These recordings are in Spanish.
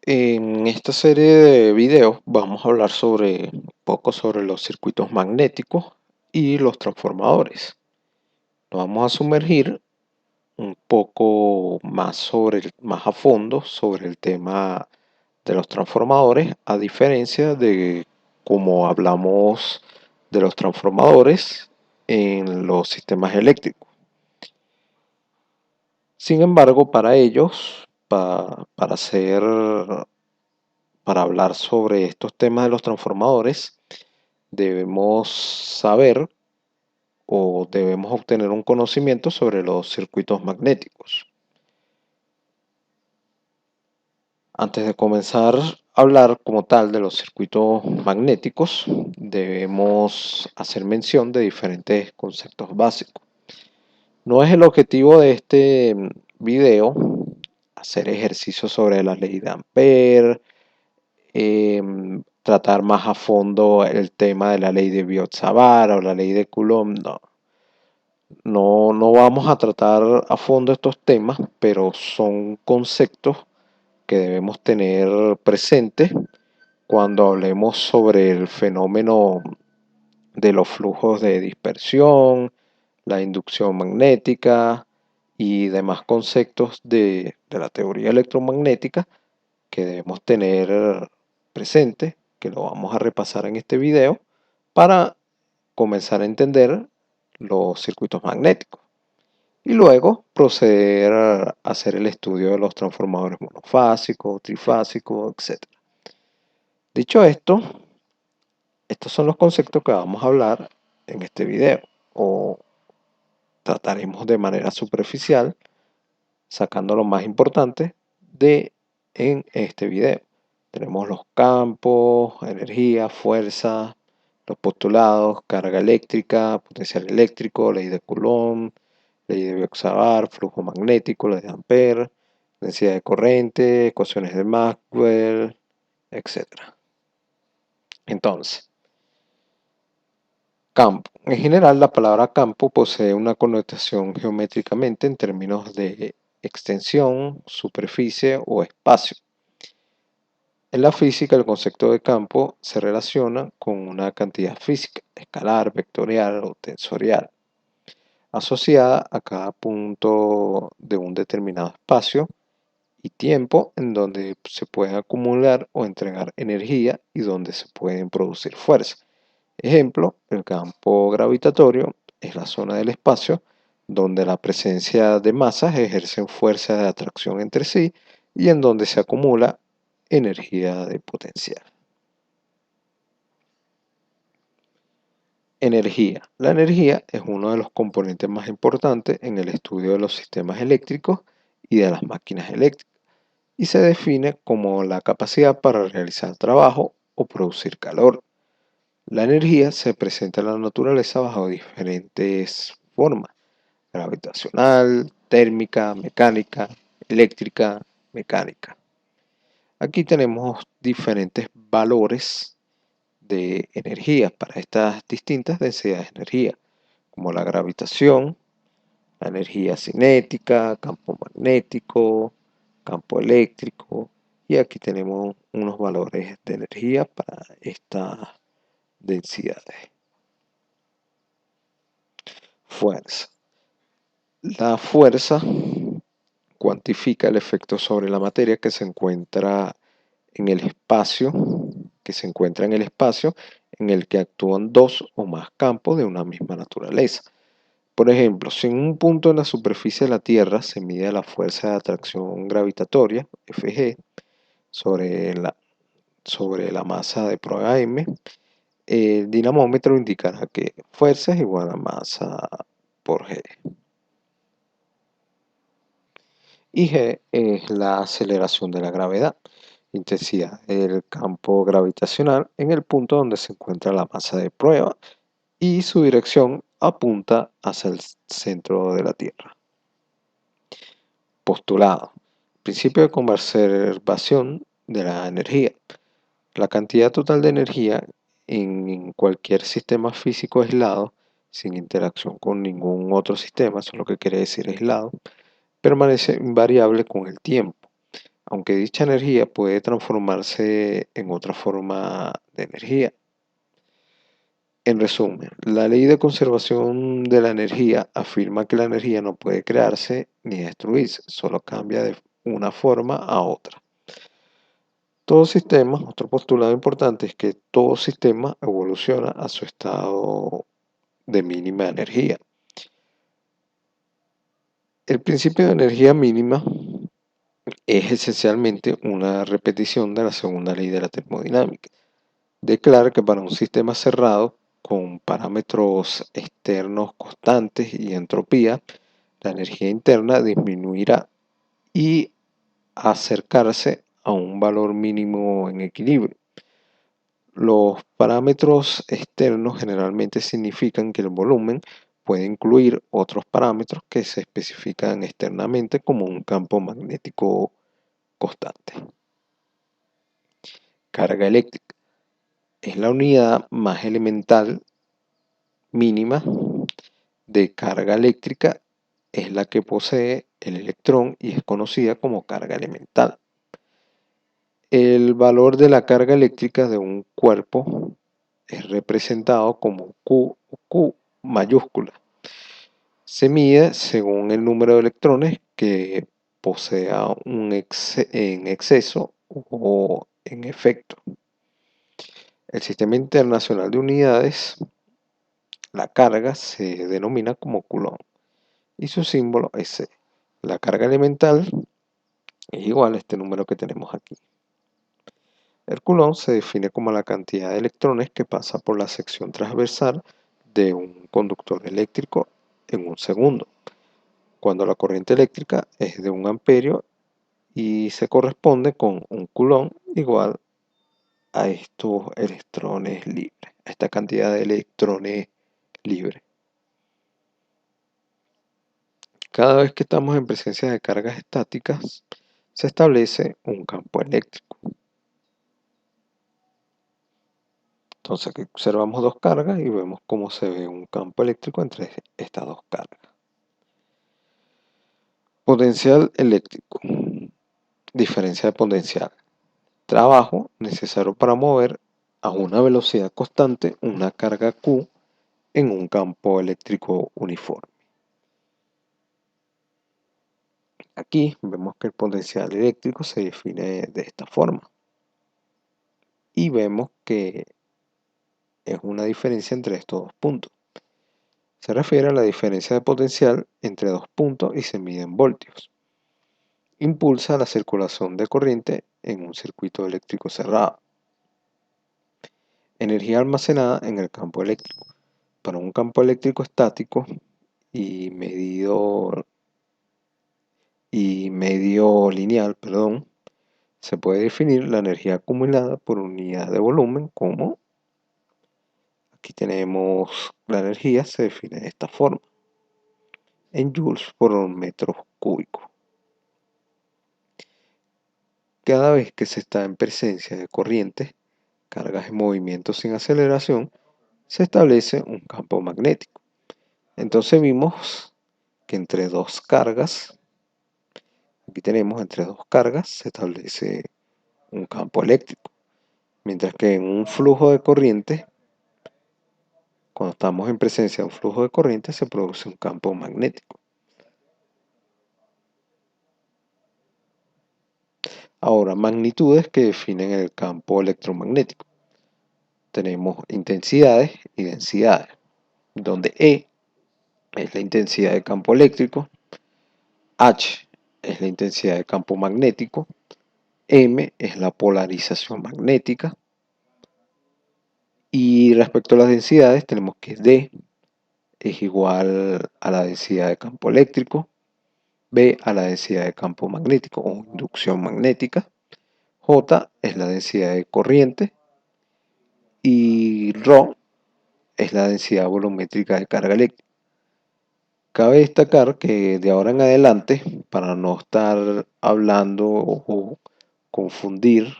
En esta serie de videos vamos a hablar un poco sobre los circuitos magnéticos y los transformadores. Nos vamos a sumergir un poco más a fondo sobre el tema de los transformadores, a diferencia de cómo hablamos de los transformadores en los sistemas eléctricos. Sin embargo, para ellos, para hablar sobre estos temas de los transformadores, debemos saber o debemos obtener un conocimiento sobre los circuitos magnéticos. Antes de comenzar a hablar como tal de los circuitos magnéticos, debemos hacer mención de diferentes conceptos básicos. No es el objetivo de este video hacer ejercicios sobre la ley de Ampere, tratar más a fondo el tema de la ley de Biot-Savart o la ley de Coulomb. No vamos a tratar a fondo estos temas, pero son conceptos que debemos tener presentes cuando hablemos sobre el fenómeno de los flujos de dispersión, la inducción magnética y demás conceptos de la teoría electromagnética que debemos tener presente, que lo vamos a repasar en este video, para comenzar a entender los circuitos magnéticos y luego proceder a hacer el estudio de los transformadores monofásicos, trifásicos, etc. Dicho esto, estos son los conceptos que vamos a hablar en este video, o trataremos de manera superficial, sacando lo más importante en este video. Tenemos los campos, energía, fuerza, los postulados, carga eléctrica, potencial eléctrico, ley de Coulomb, ley de Biot-Savart, flujo magnético, ley de Ampere, densidad de corriente, ecuaciones de Maxwell, etc. Entonces, campo. En general, la palabra campo posee una connotación geométricamente en términos de extensión, superficie o espacio. En la física, el concepto de campo se relaciona con una cantidad física, escalar, vectorial o tensorial, asociada a cada punto de un determinado espacio y tiempo en donde se pueden acumular o entregar energía y donde se pueden producir fuerzas. Ejemplo, el campo gravitatorio es la zona del espacio donde la presencia de masas ejercen fuerza de atracción entre sí y en donde se acumula energía de potencial. Energía. La energía es uno de los componentes más importantes en el estudio de los sistemas eléctricos y de las máquinas eléctricas, y se define como la capacidad para realizar trabajo o producir calor. La energía se presenta en la naturaleza bajo diferentes formas: gravitacional, térmica, mecánica, eléctrica, mecánica. Aquí tenemos diferentes valores de energía para estas distintas densidades de energía, como la gravitación, la energía cinética, campo magnético, campo eléctrico, y aquí tenemos unos valores de energía para estas densidades. Fuerza. La fuerza cuantifica el efecto sobre la materia que se encuentra en el espacio, en el que actúan dos o más campos de una misma naturaleza. Por ejemplo, si en un punto en la superficie de la Tierra se mide la fuerza de atracción gravitatoria, Fg, sobre la masa de prueba m, el dinamómetro indicará que fuerza es igual a masa por g. Y g es la aceleración de la gravedad, intensidad del campo gravitacional en el punto donde se encuentra la masa de prueba y su dirección apunta hacia el centro de la Tierra. Postulado. Principio de conservación de la energía. La cantidad total de energía en cualquier sistema físico aislado, sin interacción con ningún otro sistema, eso es lo que quiere decir aislado, permanece invariable con el tiempo, aunque dicha energía puede transformarse en otra forma de energía. En resumen, la ley de conservación de la energía afirma que la energía no puede crearse ni destruirse, solo cambia de una forma a otra. Todo sistema, otro postulado importante es que todo sistema evoluciona a su estado de mínima energía. El principio de energía mínima es esencialmente una repetición de la segunda ley de la termodinámica. Declara que para un sistema cerrado con parámetros externos constantes y entropía, la energía interna disminuirá y acercarse a un valor mínimo en equilibrio. Los parámetros externos generalmente significan que el volumen puede incluir otros parámetros que se especifican externamente como un campo magnético constante. Carga eléctrica es la unidad más elemental mínima de carga eléctrica, es la que posee el electrón y es conocida como carga elemental. El valor de la carga eléctrica de un cuerpo es representado como Q mayúscula. Se mide según el número de electrones que posea en exceso o en efecto. El Sistema Internacional de Unidades, la carga se denomina como Coulomb y su símbolo es C. La carga elemental es igual a este número que tenemos aquí. El Coulomb se define como la cantidad de electrones que pasa por la sección transversal de un conductor eléctrico en un segundo, cuando la corriente eléctrica es de 1 amperio y se corresponde con un Coulomb igual a estos electrones libres, a esta cantidad de electrones libres. Cada vez que estamos en presencia de cargas estáticas, se establece un campo eléctrico. Entonces aquí observamos dos cargas y vemos cómo se ve un campo eléctrico entre estas dos cargas. Potencial eléctrico. Diferencia de potencial. Trabajo necesario para mover a una velocidad constante una carga Q en un campo eléctrico uniforme. Aquí vemos que el potencial eléctrico se define de esta forma. Y vemos que es una diferencia entre estos dos puntos. Se refiere a la diferencia de potencial entre dos puntos y se mide en voltios. Impulsa la circulación de corriente en un circuito eléctrico cerrado. Energía almacenada en el campo eléctrico. Para un campo eléctrico estático y medio lineal, se puede definir la energía acumulada por unidad de volumen como, aquí tenemos la energía, se define de esta forma, en joules por metro cúbico. Cada vez que se está en presencia de corrientes, cargas en movimiento sin aceleración, se establece un campo magnético. Entonces vimos que entre dos cargas, aquí tenemos entre dos cargas, se establece un campo eléctrico. Mientras que en un flujo de corriente, cuando estamos en presencia de un flujo de corriente, se produce un campo magnético. Ahora, magnitudes que definen el campo electromagnético. Tenemos intensidades y densidades, donde E es la intensidad de campo eléctrico, H es la intensidad de campo magnético, M es la polarización magnética, y respecto a las densidades tenemos que D es igual a la densidad de campo eléctrico, B a la densidad de campo magnético o inducción magnética, J es la densidad de corriente y ρ es la densidad volumétrica de carga eléctrica. Cabe destacar que de ahora en adelante, para no estar hablando o confundir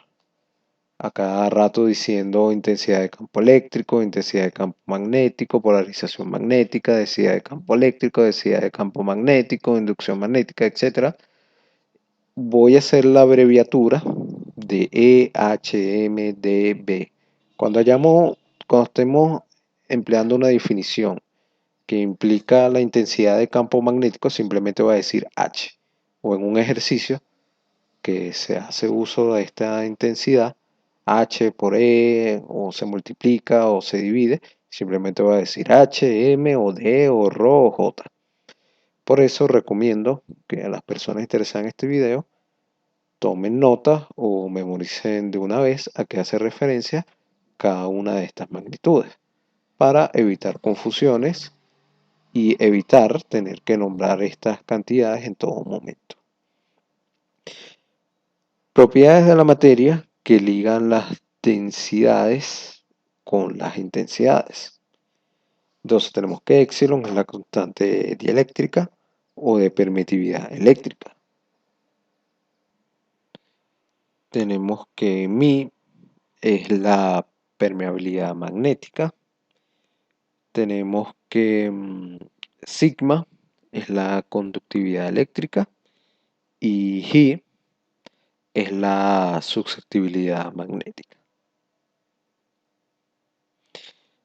a cada rato diciendo intensidad de campo eléctrico, intensidad de campo magnético, polarización magnética, densidad de campo eléctrico, densidad de campo magnético, inducción magnética, etc. Voy a hacer la abreviatura de EHMDB. Cuando estemos empleando una definición que implica la intensidad de campo magnético, simplemente voy a decir H. O en un ejercicio que se hace uso de esta intensidad, H por E, o se multiplica o se divide, simplemente voy a decir H, M, o D, o Rho, o J. Por eso recomiendo que a las personas interesadas en este video tomen nota o memoricen de una vez a qué hace referencia cada una de estas magnitudes para evitar confusiones y evitar tener que nombrar estas cantidades en todo momento. Propiedades de la materia que ligan las densidades con las intensidades. Entonces tenemos que epsilon es la constante dieléctrica o de permitividad eléctrica. Tenemos que mi es la permeabilidad magnética. Tenemos que sigma es la conductividad eléctrica y G es la susceptibilidad magnética.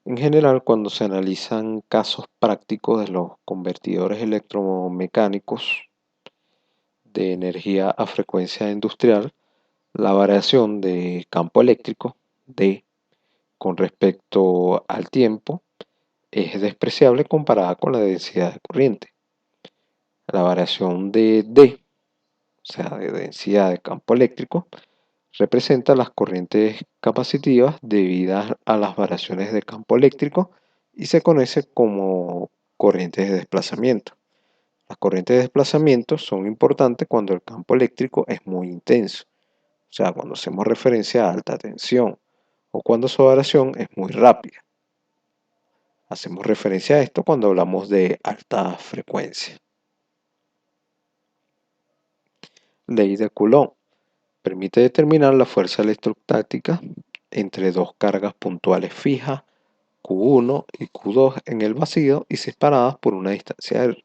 En general, cuando se analizan casos prácticos de los convertidores electromecánicos de energía a frecuencia industrial, la variación de campo eléctrico D con respecto al tiempo es despreciable comparada con la densidad de corriente. La variación de D, o sea, de densidad de campo eléctrico, representa las corrientes capacitivas debidas a las variaciones de campo eléctrico y se conoce como corrientes de desplazamiento. Las corrientes de desplazamiento son importantes cuando el campo eléctrico es muy intenso, o sea, cuando hacemos referencia a alta tensión o cuando su variación es muy rápida. Hacemos referencia a esto cuando hablamos de alta frecuencia. Ley de Coulomb. Permite determinar la fuerza electrostática entre dos cargas puntuales fijas, Q1 y Q2 en el vacío y separadas por una distancia R.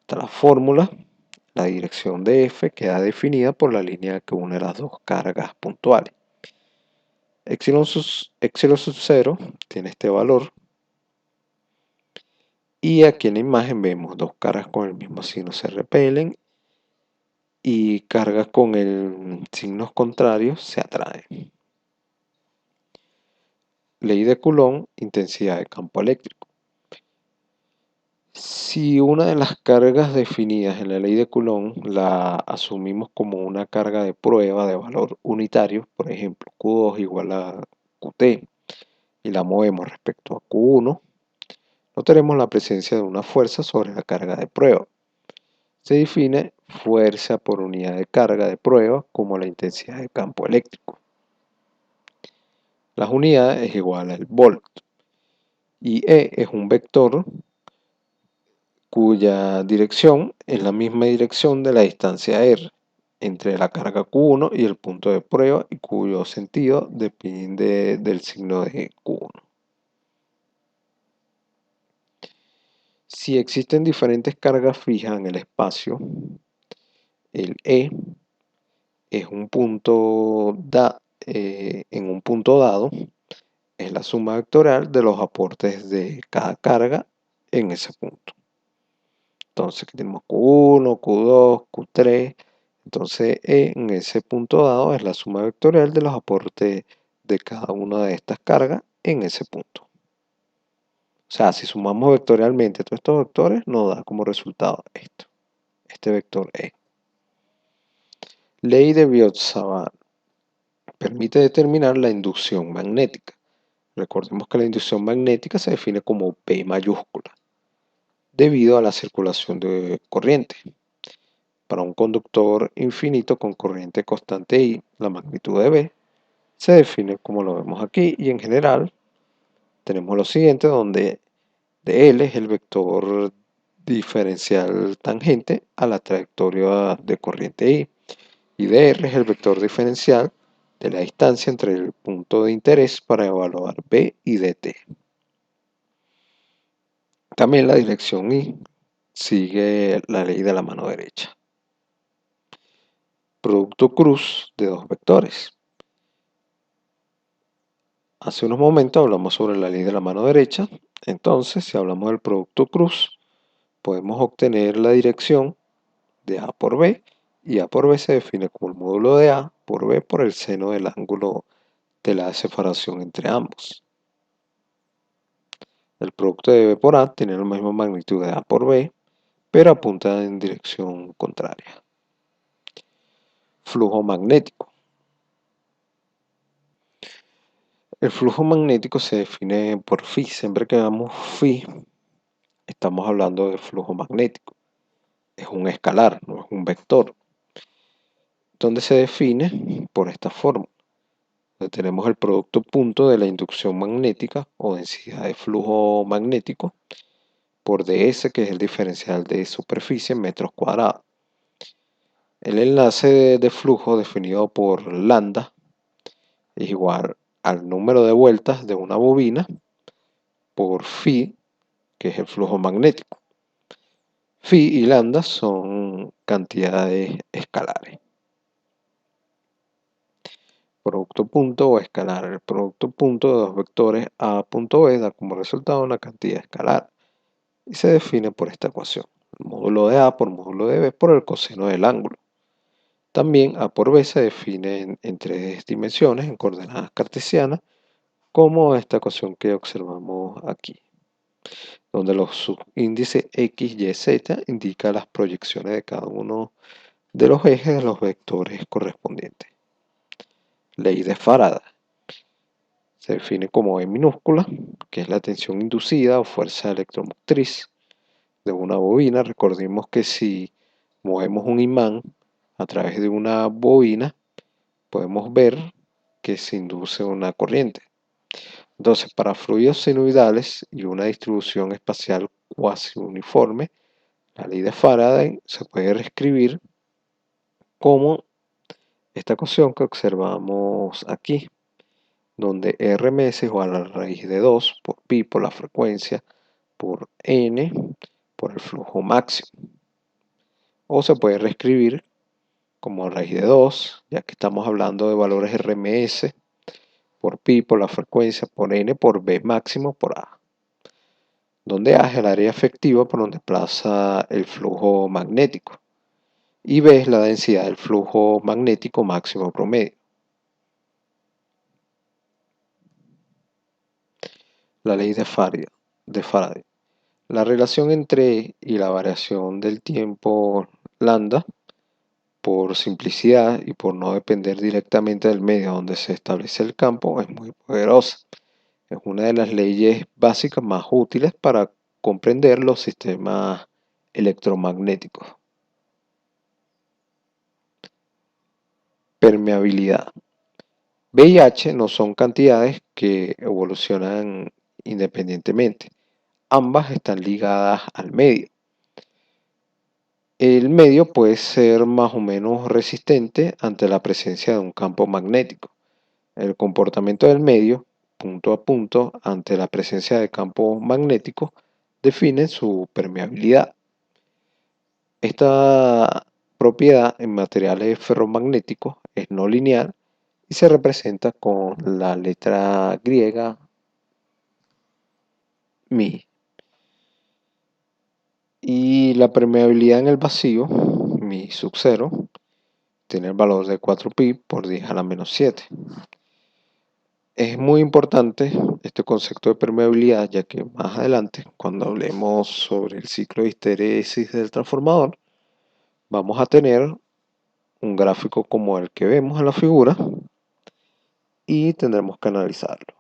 Esta la fórmula, la dirección de F queda definida por la línea que une las dos cargas puntuales. Epsilon sub 0 tiene este valor y aquí en la imagen vemos dos cargas con el mismo signo se repelen y cargas con el signos contrarios se atraen. Ley de Coulomb, intensidad de campo eléctrico. Si una de las cargas definidas en la ley de Coulomb la asumimos como una carga de prueba de valor unitario, por ejemplo, Q2 igual a Qt, y la movemos respecto a Q1, notaremos la presencia de una fuerza sobre la carga de prueba. Se define fuerza por unidad de carga de prueba como la intensidad de campo eléctrico. Las unidades es igual al volt y E es un vector cuya dirección es la misma dirección de la distancia r entre la carga Q1 y el punto de prueba y cuyo sentido depende del signo de Q1. Si existen diferentes cargas fijas en el espacio, el E es un punto en un punto dado es la suma vectorial de los aportes de cada carga en ese punto. Entonces aquí tenemos Q1, Q2, Q3. Entonces en ese punto dado es la suma vectorial de los aportes de cada una de estas cargas en ese punto. O sea, si sumamos vectorialmente todos estos vectores, nos da como resultado esto, este vector E. Ley de Biot-Savart permite determinar la inducción magnética. Recordemos que la inducción magnética se define como P mayúscula, debido a la circulación de corriente. Para un conductor infinito con corriente constante I, la magnitud de B se define como lo vemos aquí y en general tenemos lo siguiente donde de L es el vector diferencial tangente a la trayectoria de corriente I y de R es el vector diferencial de la distancia entre el punto de interés para evaluar B y DT. También la dirección Y sigue la ley de la mano derecha. Producto cruz de dos vectores. Hace unos momentos hablamos sobre la ley de la mano derecha. Entonces, si hablamos del producto cruz, podemos obtener la dirección de A por B, y A por B se define como el módulo de A por B por el seno del ángulo de la separación entre ambos. El producto de B por A tiene la misma magnitud de A por B, pero apunta en dirección contraria. Flujo magnético. El flujo magnético se define por phi. Siempre que damos phi, estamos hablando de flujo magnético. Es un escalar, no es un vector, donde se define por esta forma. Tenemos el producto punto de la inducción magnética o densidad de flujo magnético por ds, que es el diferencial de superficie en metros cuadrados. El enlace de flujo definido por lambda es igual al número de vueltas de una bobina por phi, que es el flujo magnético. Phi y lambda son cantidades escalares. Producto punto o escalar. El producto punto de dos vectores A punto B da como resultado una cantidad escalar y se define por esta ecuación. El módulo de A por módulo de B por el coseno del ángulo. También A por B se define en tres dimensiones, en coordenadas cartesianas, como esta ecuación que observamos aquí, donde los subíndices X, Y, Z indican las proyecciones de cada uno de los ejes de los vectores correspondientes. Ley de Faraday. Se define como E minúscula, que es la tensión inducida o fuerza electromotriz de una bobina. Recordemos que si movemos un imán a través de una bobina, podemos ver que se induce una corriente. Entonces, para fluidos sinusoidales y una distribución espacial cuasi uniforme, la ley de Faraday se puede reescribir como esta ecuación que observamos aquí, donde RMS es igual a la raíz de 2 por pi por la frecuencia por n por el flujo máximo. O se puede reescribir como raíz de 2, ya que estamos hablando de valores RMS por pi por la frecuencia por n por B máximo por A, donde A es el área efectiva por donde pasa el flujo magnético y B es la densidad del flujo magnético máximo promedio. La ley de Faraday. La relación entre E y la variación del tiempo lambda, por simplicidad y por no depender directamente del medio donde se establece el campo, es muy poderosa. Es una de las leyes básicas más útiles para comprender los sistemas electromagnéticos. Permeabilidad. B y H no son cantidades que evolucionan independientemente. Ambas están ligadas al medio. El medio puede ser más o menos resistente ante la presencia de un campo magnético. El comportamiento del medio, punto a punto, ante la presencia de campo magnético, define su permeabilidad. Esta propiedad en materiales ferromagnéticos es no lineal y se representa con la letra griega Mi. Y la permeabilidad en el vacío, Mi sub 0, tiene el valor de 4pi por 10 a la menos 7. Es muy importante este concepto de permeabilidad, ya que más adelante, cuando hablemos sobre el ciclo de histeresis del transformador, vamos a tener un gráfico como el que vemos en la figura y tendremos que analizarlo.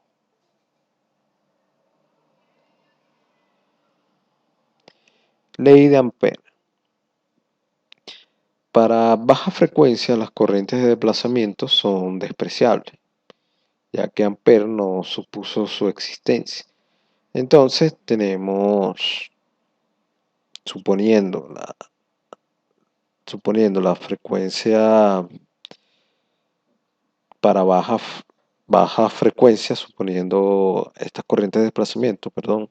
Ley de Ampère. Para baja frecuencia, las corrientes de desplazamiento son despreciables, ya que Ampère no supuso su existencia. Entonces tenemos, suponiendo la frecuencia para baja frecuencia, suponiendo estas corrientes de desplazamiento, perdón,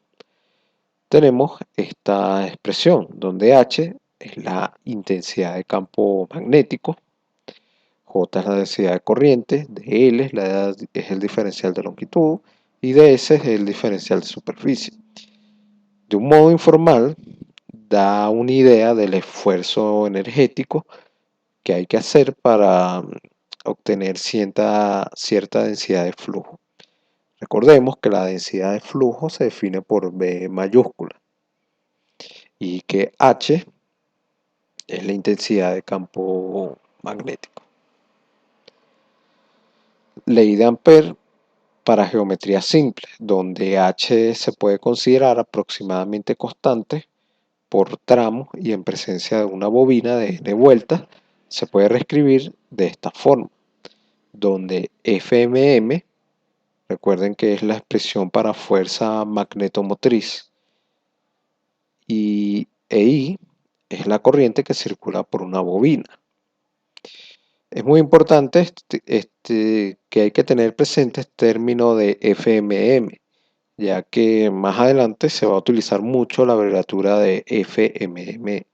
tenemos esta expresión donde H es la intensidad de campo magnético, J es la densidad de corriente, dL es el diferencial de longitud y ds es el diferencial de superficie. De un modo informal, da una idea del esfuerzo energético que hay que hacer para obtener cierta densidad de flujo. Recordemos que la densidad de flujo se define por B mayúscula y que H es la intensidad de campo magnético. Ley de Ampère para geometría simple, donde H se puede considerar aproximadamente constante por tramo y en presencia de una bobina de n vueltas, se puede reescribir de esta forma, donde Fmm, recuerden que es la expresión para fuerza magnetomotriz, y I es la corriente que circula por una bobina. Es muy importante que hay que tener presente este término de Fmm, ya que más adelante se va a utilizar mucho la abreviatura de FMM.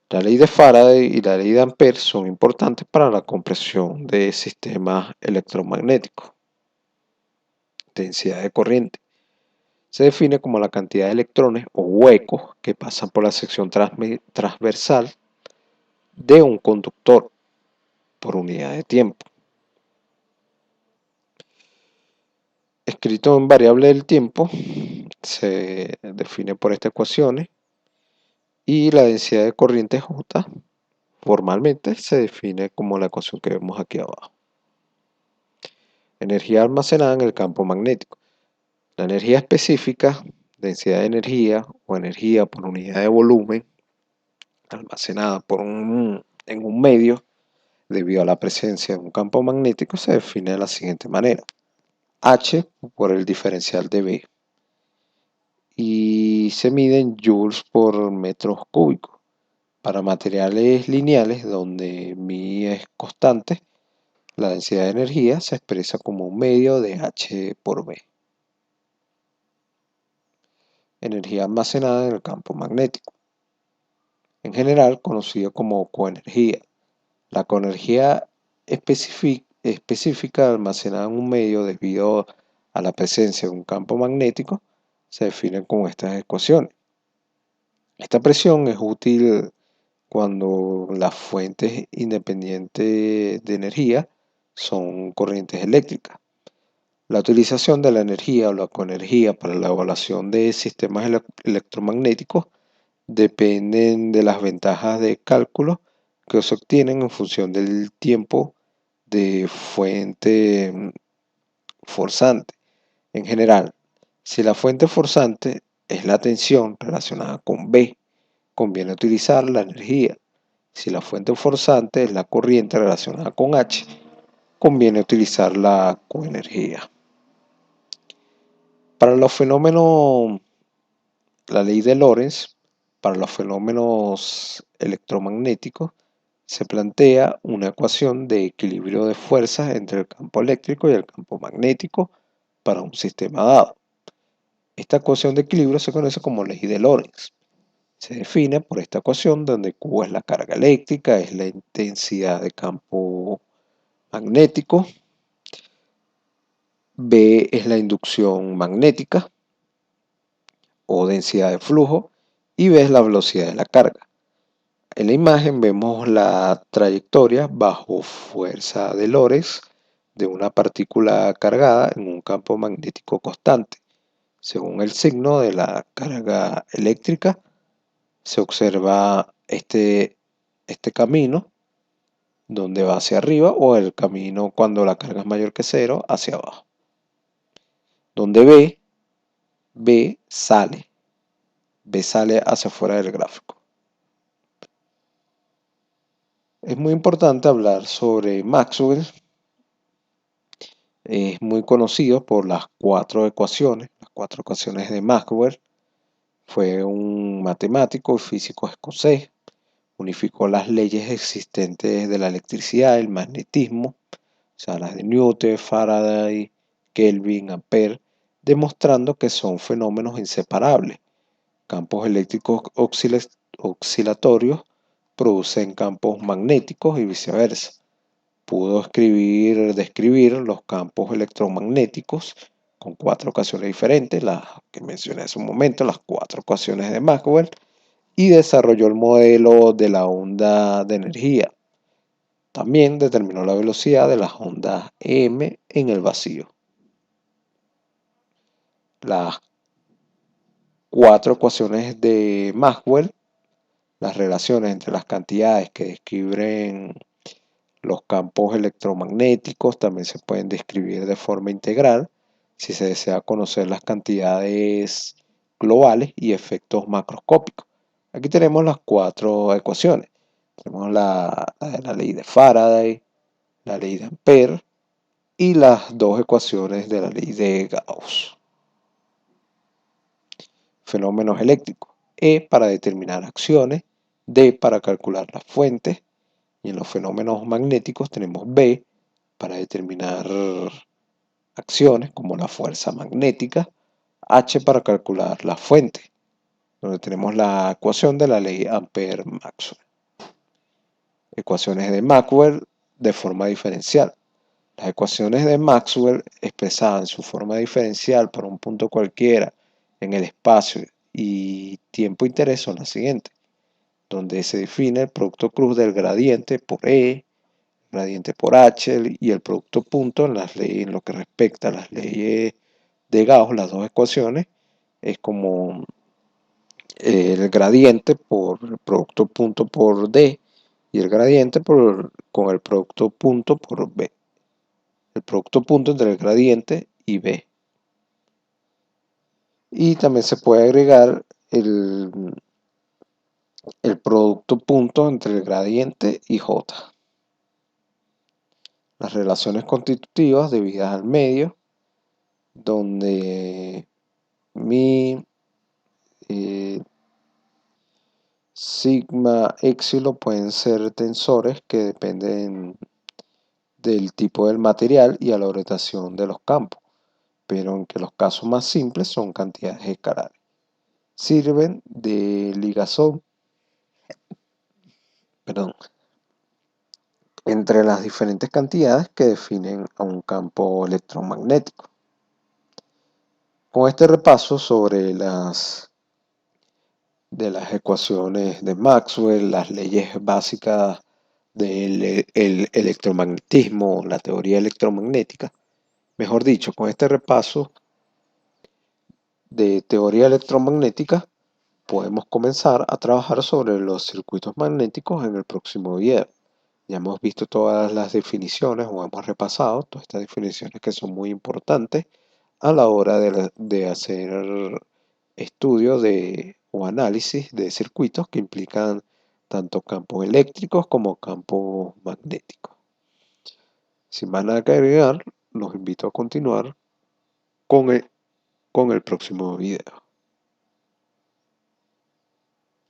La ley de Faraday y la ley de Ampère son importantes para la comprensión de sistemas electromagnéticos. Densidad de corriente. Se define como la cantidad de electrones o huecos que pasan por la sección transversal de un conductor por unidad de tiempo. Escrito en variable del tiempo, se define por estas ecuaciones y la densidad de corriente J formalmente se define como la ecuación que vemos aquí abajo. Energía almacenada en el campo magnético. La energía específica, densidad de energía o energía por unidad de volumen almacenada en un medio debido a la presencia de un campo magnético se define de la siguiente manera. H por el diferencial de B y se mide en joules por metros cúbicos. Para materiales lineales donde mi es constante, la densidad de energía se expresa como un medio de H por B. Energía almacenada en el campo magnético. En general conocido como coenergía. La coenergía específica almacenada en un medio debido a la presencia de un campo magnético se define con estas ecuaciones. Esta expresión es útil cuando las fuentes independientes de energía son corrientes eléctricas. La utilización de la energía o la coenergía para la evaluación de sistemas electromagnéticos dependen de las ventajas de cálculo que se obtienen en función del tiempo de fuente forzante. En general, si la fuente forzante es la tensión relacionada con B, conviene utilizar la energía. Si la fuente forzante es la corriente relacionada con H, conviene utilizar la coenergía. Para los fenómenos, la ley de Lorentz, para los fenómenos electromagnéticos, se plantea una ecuación de equilibrio de fuerzas entre el campo eléctrico y el campo magnético para un sistema dado. Esta ecuación de equilibrio se conoce como ley de Lorentz. Se define por esta ecuación donde Q es la carga eléctrica, es la intensidad de campo magnético, B es la inducción magnética o densidad de flujo y B es la velocidad de la carga. En la imagen vemos la trayectoria bajo fuerza de Lorentz de una partícula cargada en un campo magnético constante. Según el signo de la carga eléctrica, se observa este camino donde va hacia arriba o el camino cuando la carga es mayor que cero hacia abajo. Donde B sale hacia afuera del gráfico. Es muy importante hablar sobre Maxwell. Es muy conocido por las cuatro ecuaciones de Maxwell. Fue un matemático y físico escocés, unificó las leyes existentes de la electricidad, el magnetismo, o sea, las de Newton, Faraday, Kelvin, Ampere, demostrando que son fenómenos inseparables. Campos eléctricos oscilatorios producen campos magnéticos y viceversa. Pudo describir los campos electromagnéticos con 4 ecuaciones diferentes, las que mencioné hace un momento, las 4 ecuaciones de Maxwell, y desarrolló el modelo de la onda de energía. También determinó la velocidad de las ondas m en el vacío. Las 4 ecuaciones de Maxwell, las relaciones entre las cantidades que describen los campos electromagnéticos, también se pueden describir de forma integral si se desea conocer las cantidades globales y efectos macroscópicos. Aquí tenemos las 4 ecuaciones. Tenemos la ley de Faraday, la ley de Ampere y las 2 ecuaciones de la ley de Gauss. Fenómenos eléctricos. E para determinar acciones, D para calcular las fuentes, y en los fenómenos magnéticos tenemos B para determinar acciones como la fuerza magnética, H para calcular la fuente, donde tenemos la ecuación de la ley Ampere-Maxwell. Ecuaciones de Maxwell de forma diferencial. Las ecuaciones de Maxwell expresadas en su forma diferencial para un punto cualquiera en el espacio y tiempo-interés son las siguientes, donde se define el producto cruz del gradiente por E, gradiente por H y el producto punto en lo que respecta a las leyes de Gauss, las 2 ecuaciones, es como el gradiente por el producto punto por D y el gradiente con el producto punto por B. El producto punto entre el gradiente y B. Y también se puede agregar el producto punto entre el gradiente y J. Las relaciones constitutivas debidas al medio, donde mi sigma, éxilo pueden ser tensores que dependen del tipo del material y a la orientación de los campos, pero en que los casos más simples son cantidades escalares. Sirven de ligazón, entre las diferentes cantidades que definen a un campo electromagnético. Con este repaso sobre de las ecuaciones de Maxwell, las leyes básicas del electromagnetismo, la teoría electromagnética, mejor dicho, con este repaso de teoría electromagnética, podemos comenzar a trabajar sobre los circuitos magnéticos en el próximo video. Ya hemos visto todas las definiciones o hemos repasado todas estas definiciones que son muy importantes a la hora de hacer estudios o análisis de circuitos que implican tanto campos eléctricos como campos magnéticos. Sin más nada que agregar, los invito a continuar con el próximo video.